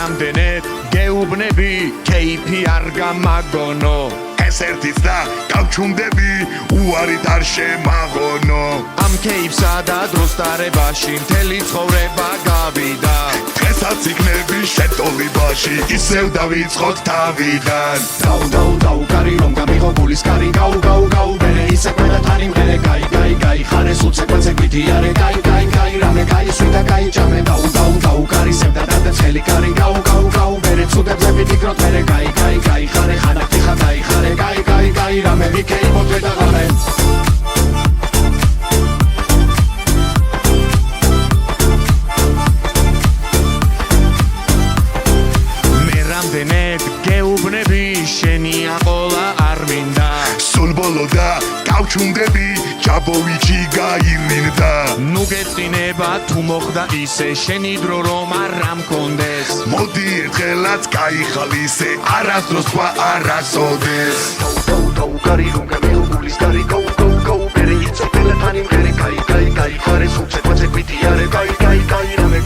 რამდენად გეუბნები кейფი არ გამაგონო ეს ერთიც და გავჩუმდები უარით არ შემაღონო ამ кейფსა და დროს დარებაში მთელი ცხოვრება გავიდა დღესაც იქნები შეტოლიბაში ისევ დავიწყოთ თავიდან დაუ კარი რომ გამიღო გულის კარი გაუ მერე ისე ყველა თანი მერე გაი ხარე სულ ცეკვაცეკვითი არე გაი რამე გაი სვიდა გაი ჭამე დაუ კარი სევდა და ცხელი კარი გაუ მერე ცუდებზე ვიფიქროთ მერე გაი ხარე ხანაკი ხადაი ხარე გაი რამე ვიქეი მოთვე და ღარე რამდენად გეუბნები შენია ყოლა არ მინდა სულ ბოლო და გავჩუმდები ჯაბოვიჩი გაივლინდა ნუ გეწინება თუ მოხდა ისე შენი დრო რომ არ მქონდეს მოდი ერთხელაც გაიხალისე არასდროს თქვა არასოდეს დაუ კარი რომ გამიღო გულის კარი გაუ მერე ისე ყველა თანი მერე გაი ხარე სულ ცეკვაცეკვითი არე გაი რამე